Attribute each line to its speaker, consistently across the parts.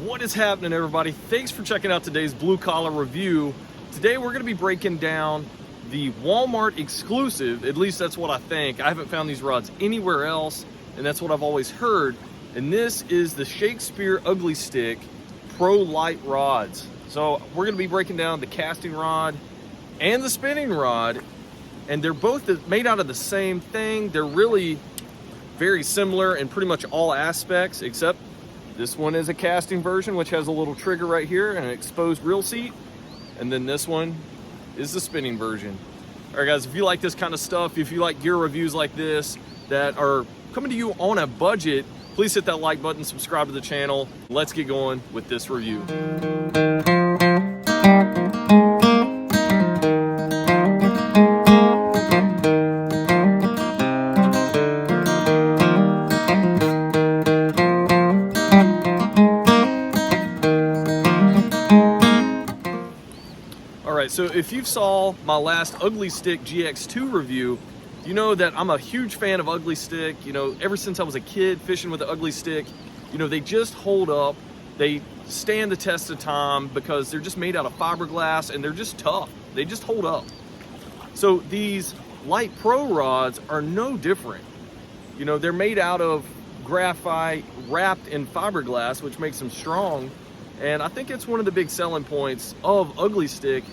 Speaker 1: What is happening, everybody? Thanks for checking out today's blue collar review. Today we're going to be breaking down the Walmart exclusive, at least that's what I think. I haven't found these rods anywhere else, and that's what I've always heard. And this is the Shakespeare Ugly Stick Pro Lite rods. So we're going to be breaking down the casting rod and the spinning rod, and they're both made out of the same thing. They're really very similar in pretty much all aspects, except this one is a casting version, which has a little trigger right here and an exposed reel seat. And then this one is the spinning version. All right, guys, if you like this kind of stuff, if you like gear reviews like this that are coming to you on a budget, please hit that like button, subscribe to the channel. Let's get going with this review. So if you saw my last Ugly Stick GX2 review, you know that I'm a huge fan of Ugly Stick. You know, ever since I was a kid fishing with the Ugly Stick, you know, they just hold up. They stand the test of time because they're just made out of fiberglass and they're just tough. They just hold up. So these Lite Pro rods are no different. You know, they're made out of graphite wrapped in fiberglass, which makes them strong. And I think it's one of the big selling points of Ugly Stick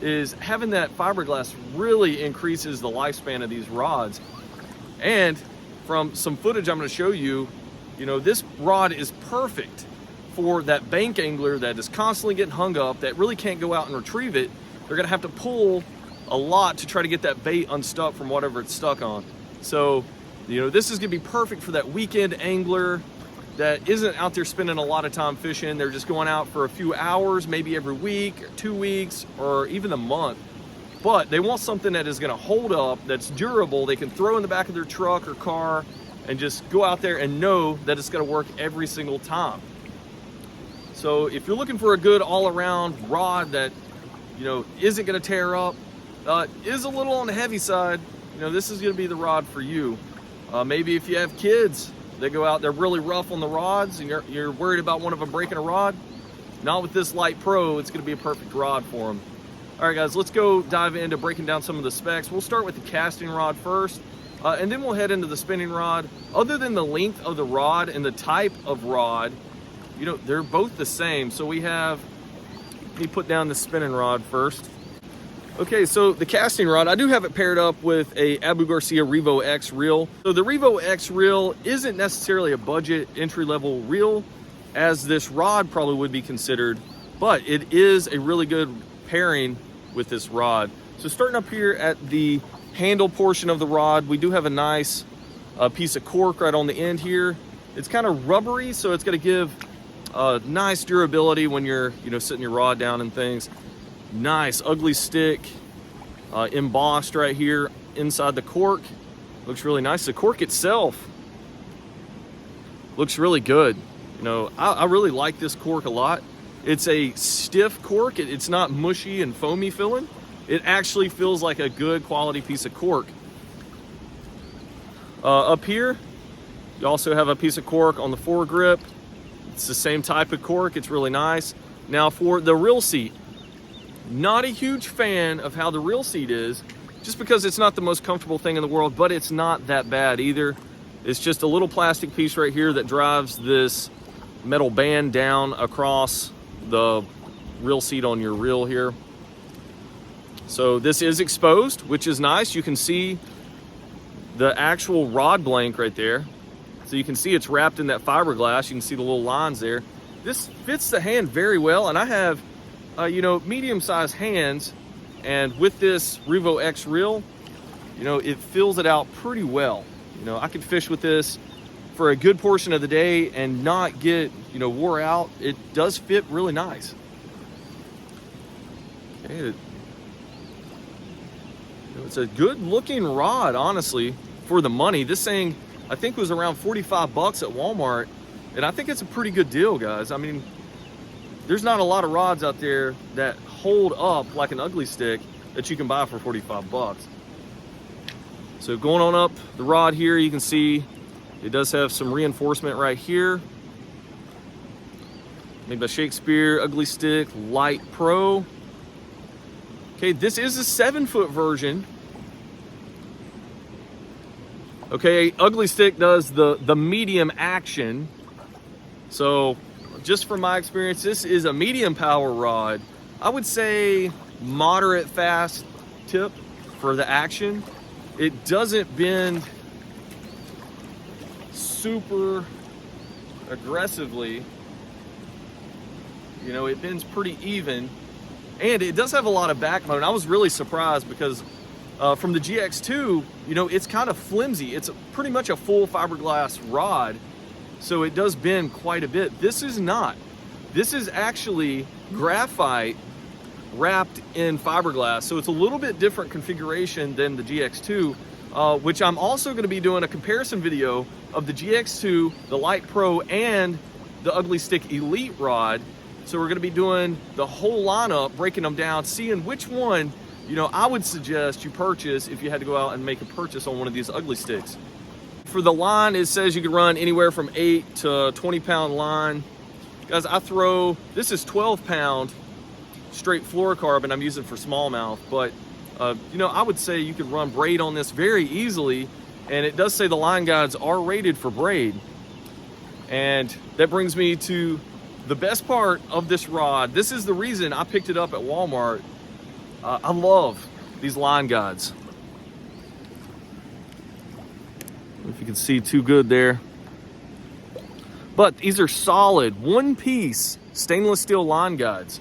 Speaker 1: is having that fiberglass really increases the lifespan of these rods. And from some footage I'm going to show you, you know, this rod is perfect for that bank angler that is constantly getting hung up, that really can't go out and retrieve it. They're going to have to pull a lot to try to get that bait unstuck from whatever it's stuck on. So, you know, this is going to be perfect for that weekend angler that isn't out there spending a lot of time fishing. They're just going out for a few hours, maybe every week, or 2 weeks, or even a month. But they want something that is gonna hold up, that's durable, they can throw in the back of their truck or car and just go out there and know that it's gonna work every single time. So if you're looking for a good all-around rod that, you know, isn't gonna tear up, is a little on the heavy side, you know, this is gonna be the rod for you. Maybe if you have kids, they go out, they're really rough on the rods and you're worried about one of them breaking a rod. Not with this Lite Pro, it's gonna be a perfect rod for them. All right, guys, let's go dive into breaking down some of the specs. We'll start with the casting rod first, and then we'll head into the spinning rod. Other than the length of the rod and the type of rod, you know, they're both the same. So we have, let me put down the spinning rod first. Okay, so the casting rod, I do have it paired up with a Abu Garcia Revo X reel. So the Revo X reel isn't necessarily a budget entry-level reel, as this rod probably would be considered, but it is a really good pairing with this rod. So starting up here at the handle portion of the rod, we do have a nice piece of cork right on the end here. It's kind of rubbery, so it's gonna give nice durability when you're, you know, sitting your rod down and things. Nice Ugly Stick embossed right here inside the cork. Looks really nice. The cork itself looks really good. You know, I really like this cork a lot. It's a stiff cork. It's not mushy and foamy feeling. It actually feels like a good quality piece of cork. Up here, you also have a piece of cork on the foregrip. It's the same type of cork. It's really nice. Now for the reel seat, not a huge fan of how the reel seat is, just because it's not the most comfortable thing in the world, but it's not that bad either. It's just a little plastic piece right here that drives this metal band down across the reel seat on your reel here. So this is exposed, which is nice. You can see the actual rod blank right there. So you can see it's wrapped in that fiberglass. You can see the little lines there. This fits the hand very well, and I have you know, medium-sized hands, and with this Revo X reel, you know, it fills it out pretty well. You know, I could fish with this for a good portion of the day and not get, you know, wore out. It does fit really nice. Okay. You know, it's a good-looking rod, honestly, for the money. This thing, I think, was around 45 bucks at Walmart, and I think it's a pretty good deal, guys. I mean, there's not a lot of rods out there that hold up like an Ugly Stick that you can buy for 45 bucks. So going on up the rod here, you can see it does have some reinforcement right here. made by Shakespeare, Ugly Stick Lite Pro. Okay, this is a 7-foot version. Okay, Ugly Stick does the medium action. So just from my experience, this is a medium power rod. I would say moderate fast tip for the action. It doesn't bend super aggressively. You know, it bends pretty even, and it does have a lot of backbone. I was really surprised because from the GX2, you know, it's kind of flimsy. It's pretty much a full fiberglass rod, so it does bend quite a bit. This is not. This is actually graphite wrapped in fiberglass, so it's a little bit different configuration than the GX2, which I'm also going to be doing a comparison video of the GX2, the Lite Pro, and the Ugly Stick Elite rod. So we're going to be doing the whole lineup, breaking them down, seeing which one, you know, I would suggest you purchase if you had to go out and make a purchase on one of these Ugly Sticks. For the line, it says you can run anywhere from 8 to 20 pound line. Guys, this is 12 pound straight fluorocarbon I'm using for smallmouth, but you know, I would say you could run braid on this very easily, and it does say the line guides are rated for braid. And that brings me to the best part of this rod. This is the reason I picked it up at Walmart. I love these line guides. I don't know if you can see too good there, but these are solid one-piece stainless steel line guides.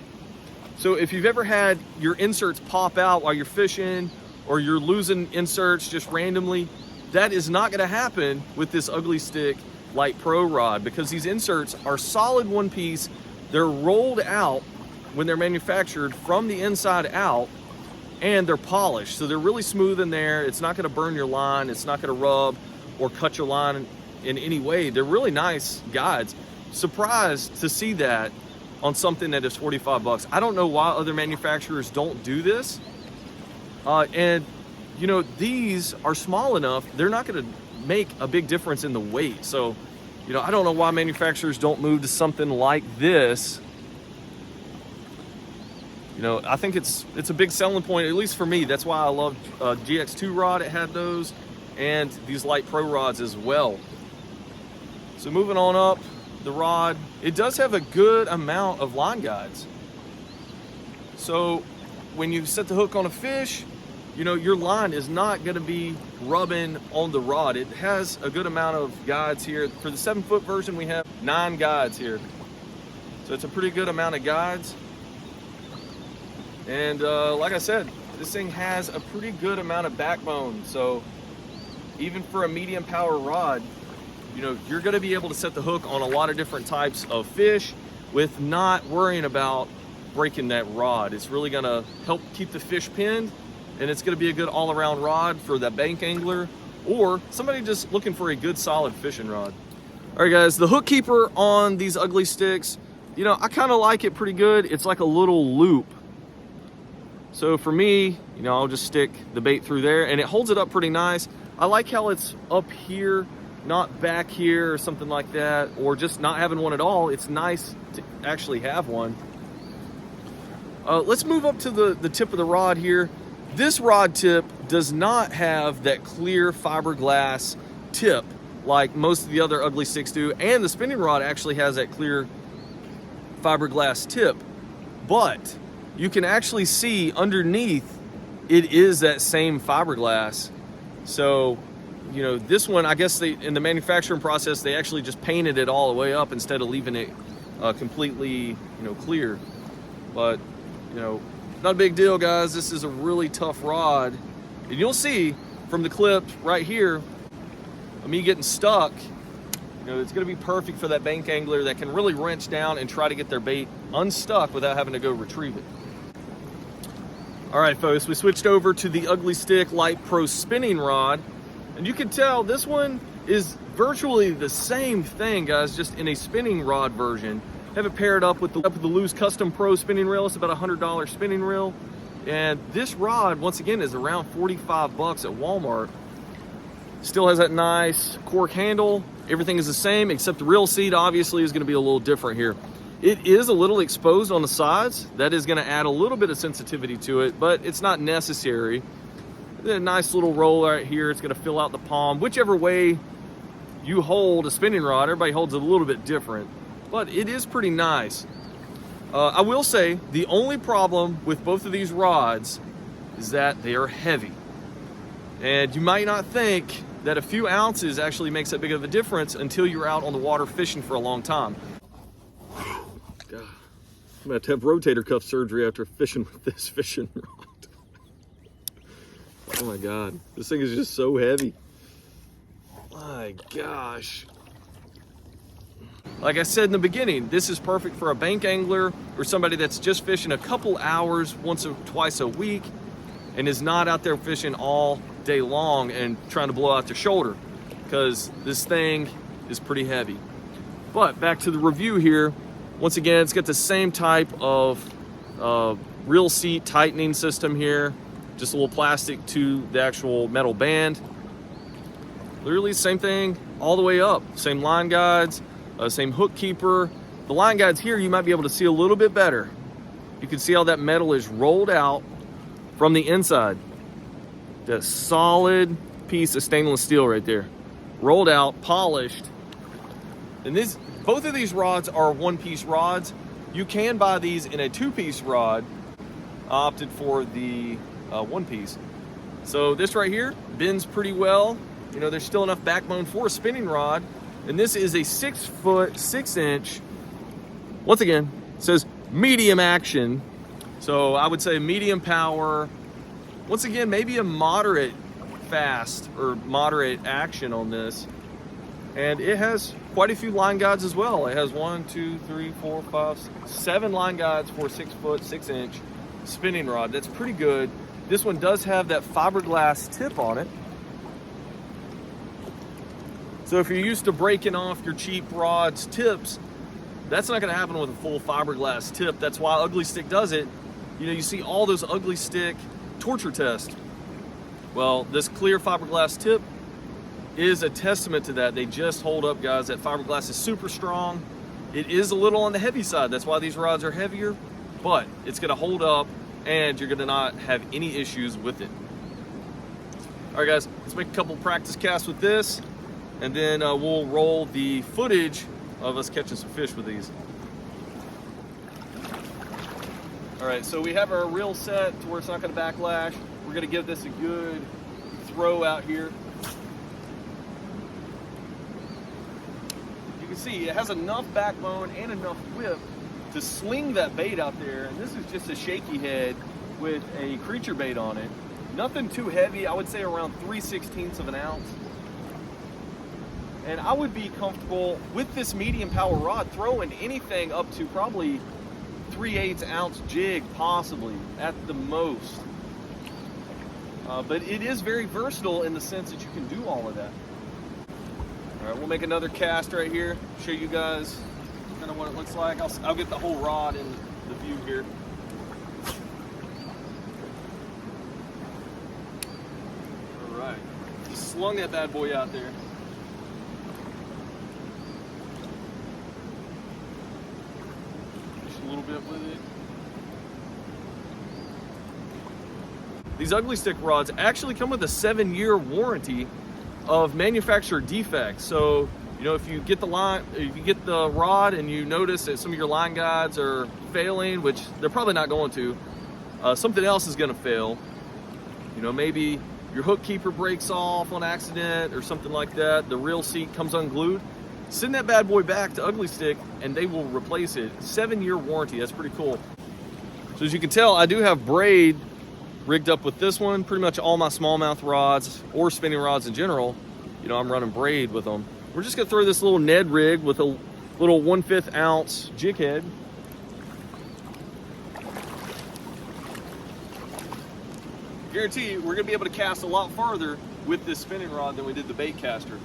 Speaker 1: So if you've ever had your inserts pop out while you're fishing, or you're losing inserts just randomly, that is not going to happen with this Ugly Stick Lite Pro rod, because these inserts are solid one piece. They're rolled out when they're manufactured from the inside out, and they're polished, so they're really smooth in there. It's not going to burn your line. It's not going to rub or cut your line in any way. They're really nice guides. Surprised to see that on something that is 45 bucks. I don't know why other manufacturers don't do this. And you know, these are small enough, they're not gonna make a big difference in the weight. So, you know, I don't know why manufacturers don't move to something like this. You know, I think it's a big selling point, at least for me. That's why I love GX2 rod. It had those, and these Lite Pro rods as well. So moving on up, the rod, it does have a good amount of line guides. So when you set the hook on a fish, you know, your line is not going to be rubbing on the rod. It has a good amount of guides here. For the 7-foot version, we have 9 guides here. So it's a pretty good amount of guides. And like I said, this thing has a pretty good amount of backbone. So even for a medium power rod, you know, you're going to be able to set the hook on a lot of different types of fish with not worrying about breaking that rod. It's really going to help keep the fish pinned, and it's going to be a good all-around rod for that bank angler or somebody just looking for a good solid fishing rod. All right, guys, the hook keeper on these Ugly Sticks, you know, I kind of like it pretty good. It's like a little loop. So for me, you know, I'll just stick the bait through there, and it holds it up pretty nice. I like how it's up here, not back here or something like that, or just not having one at all. It's nice to actually have one. Let's move up to the tip of the rod here. This rod tip does not have that clear fiberglass tip like most of the other Ugly Sticks do, and the spinning rod actually has that clear fiberglass tip, but you can actually see underneath it is that same fiberglass. So, you know, this one, I guess in the manufacturing process, they actually just painted it all the way up instead of leaving it completely, you know, clear. But, you know, not a big deal, guys. This is a really tough rod. And you'll see from the clip right here of me getting stuck, you know, it's going to be perfect for that bank angler that can really wrench down and try to get their bait unstuck without having to go retrieve it. All right, folks, we switched over to the Ugly Stick Lite Pro spinning rod. And you can tell this one is virtually the same thing, guys, just in a spinning rod version. Have it paired up with the loose Custom Pro spinning reel. It's about a $100 spinning reel. And this rod, once again, is around 45 bucks at Walmart. Still has that nice cork handle. Everything is the same, except the reel seat obviously is going to be a little different here. It is a little exposed on the sides. That is gonna add a little bit of sensitivity to it, but it's not necessary. A nice little roll right here. It's gonna fill out the palm. Whichever way you hold a spinning rod, everybody holds it a little bit different, but it is pretty nice. I will say the only problem with both of these rods is that they are heavy. And you might not think that a few ounces actually makes that big of a difference until you're out on the water fishing for a long time. God, I'm gonna have to have rotator cuff surgery after fishing with this fishing rod. Oh my God, this thing is just so heavy. My gosh. Like I said in the beginning, this is perfect for a bank angler or somebody that's just fishing a couple hours once or twice a week and is not out there fishing all day long and trying to blow out their shoulder, because this thing is pretty heavy. But back to the review here. Once again, it's got the same type of reel seat tightening system here, just a little plastic to the actual metal band. Literally same thing all the way up. Same line guides, same hook keeper. The line guides here you might be able to see a little bit better. You can see how that metal is rolled out from the inside. That solid piece of stainless steel right there. Rolled out, polished. And both of these rods are one-piece rods. You can buy these in a two-piece rod. I opted for the one-piece. So this right here bends pretty well. You know, there's still enough backbone for a spinning rod. And this is a 6 foot, 6 inch. Once again, it says medium action. So I would say medium power. Once again, maybe a moderate fast or moderate action on this. And it has quite a few line guides as well. It has 1, 2, 3, 4, 5, 6, 7 line guides for a 6 foot, 6 inch spinning rod. That's pretty good. This one does have that fiberglass tip on it. So if you're used to breaking off your cheap rods tips, that's not gonna happen with a full fiberglass tip. That's why Ugly Stick does it. You know, you see all those Ugly Stick torture tests. Well, this clear fiberglass tip is a testament to that. They just hold up, guys. That fiberglass is super strong. It is a little on the heavy side. That's why these rods are heavier, but it's gonna hold up and you're gonna not have any issues with it. All right, guys, let's make a couple practice casts with this, and then we'll roll the footage of us catching some fish with these. All right, so we have our reel set to where it's not gonna backlash. We're gonna give this a good throw out here. You can see it has enough backbone and enough whip to sling that bait out there. And this is just a shaky head with a creature bait on it. Nothing too heavy. I would say around 3/16 of an ounce. And I would be comfortable with this medium power rod throwing anything up to probably 3/8 ounce jig, possibly at the most. But it is very versatile in the sense that you can do all of that. All right, we'll make another cast right here, show you guys kind of what it looks like. I'll get the whole rod in the view here. All right, just slung that bad boy out there. Just a little bit with it. These Ugly Stick rods actually come with a 7-year warranty of manufacturer defects. So, you know, if you get the rod and you notice that some of your line guides are failing, which they're probably not going to, something else is going to fail. You know, maybe your hook keeper breaks off on accident or something like that. The reel seat comes unglued. Send that bad boy back to Ugly Stick and they will replace it. 7-year warranty. That's pretty cool. So as you can tell, I do have braid rigged up with this one. Pretty much all my smallmouth rods or spinning rods in general, you know, I'm running braid with them. We're just gonna throw this little Ned rig with a little 1/5 ounce jig head. Guarantee you, we're gonna be able to cast a lot farther with this spinning rod than we did the bait caster.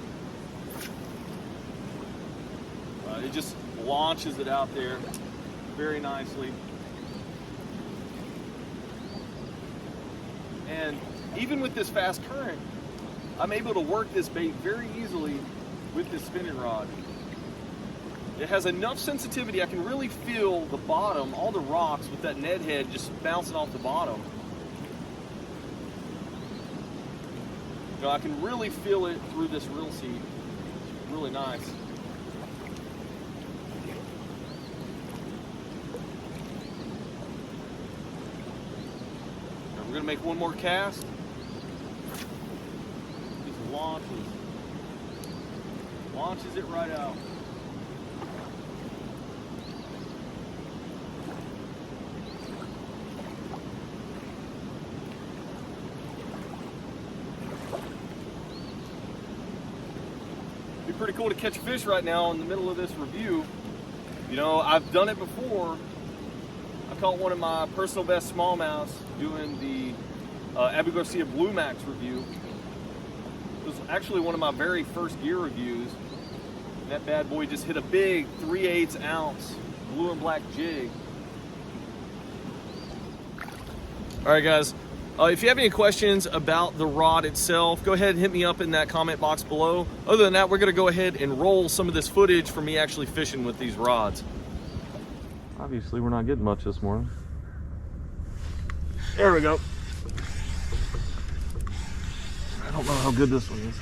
Speaker 1: It just launches it out there very nicely. And even with this fast current, I'm able to work this bait very easily with this spinning rod. It has enough sensitivity. I can really feel the bottom, all the rocks with that Ned head just bouncing off the bottom. You know, I can really feel it through this reel seat. Really nice. We're gonna make one more cast. Just launches it right out. Be pretty cool to catch a fish right now in the middle of this review. You know, I've done it before. I caught one of my personal best smallmouths doing the Abu Garcia Blue Max review. It was actually one of my very first gear reviews. And that bad boy just hit a big 3/8 ounce blue and black jig. All right, guys. If you have any questions about the rod itself, go ahead and hit me up in that comment box below. Other than that, we're gonna go ahead and roll some of this footage for me actually fishing with these rods. Obviously, we're not getting much this morning. There we go. I don't know how good this one is.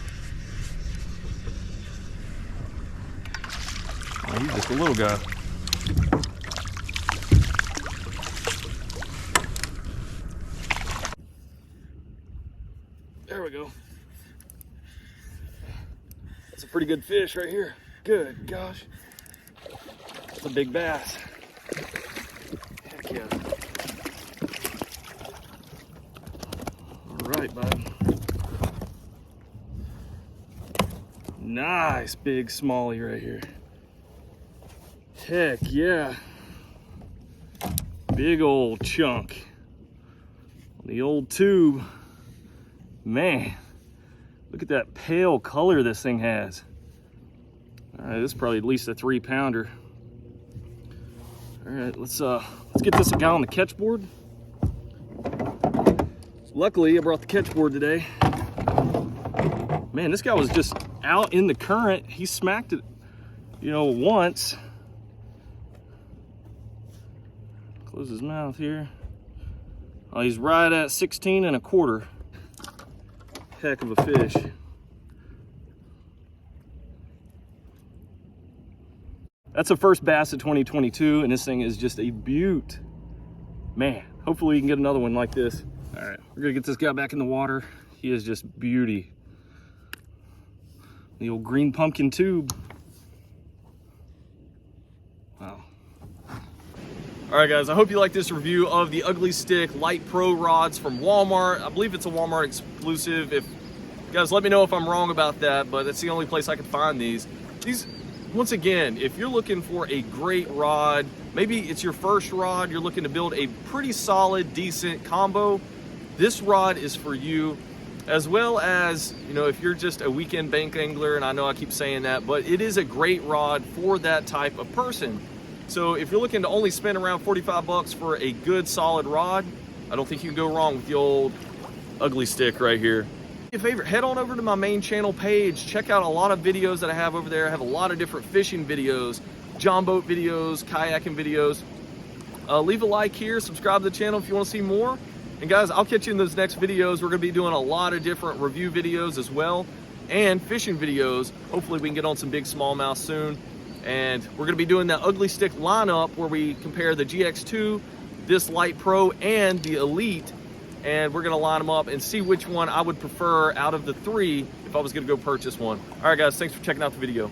Speaker 1: Oh, he's just a little guy. There we go. That's a pretty good fish right here. Good gosh. That's a big bass. Heck yeah. All right, bud. Nice big smallie right here. Heck yeah. Big old chunk on the old tube. Man, look at that pale color this thing has. All right, this is probably at least a 3-pounder. All right, let's get this guy on the catch board. Luckily, I brought the catch board today. Man, this guy was just out in the current. He smacked it, you know, once. Close his mouth here. Oh, he's right at 16 1/4. Heck of a fish. That's the first bass of 2022, and this thing is just a beaut. Man, hopefully you can get another one like this. All right, we're gonna get this guy back in the water. He is just beauty. The old green pumpkin tube. Wow. All right, guys, I hope you like this review of the Ugly Stick Lite Pro rods from Walmart. I believe it's a Walmart exclusive. If guys, let me know if I'm wrong about that, but that's the only place I could find these. Once again, if you're looking for a great rod, maybe it's your first rod, you're looking to build a pretty solid, decent combo, this rod is for you. As well as, you know, if you're just a weekend bank angler, and I know I keep saying that, but it is a great rod for that type of person. So if you're looking to only spend around 45 bucks for a good solid rod, I don't think you can go wrong with the old Ugly Stick right here. Do me a favor, head on over to my main channel page, check out a lot of videos that I have over there. I have a lot of different fishing videos, john boat videos, kayaking videos. Leave a like here, subscribe to the channel if you want to see more. And guys, I'll catch you in those next videos. We're gonna be doing a lot of different review videos as well, and fishing videos. Hopefully we can get on some big smallmouth soon. And we're gonna be doing that Ugly Stick lineup where we compare the GX2, this Lite Pro, and the Elite. And we're gonna line them up and see which one I would prefer out of the three if I was gonna go purchase one. All right, guys, thanks for checking out the video.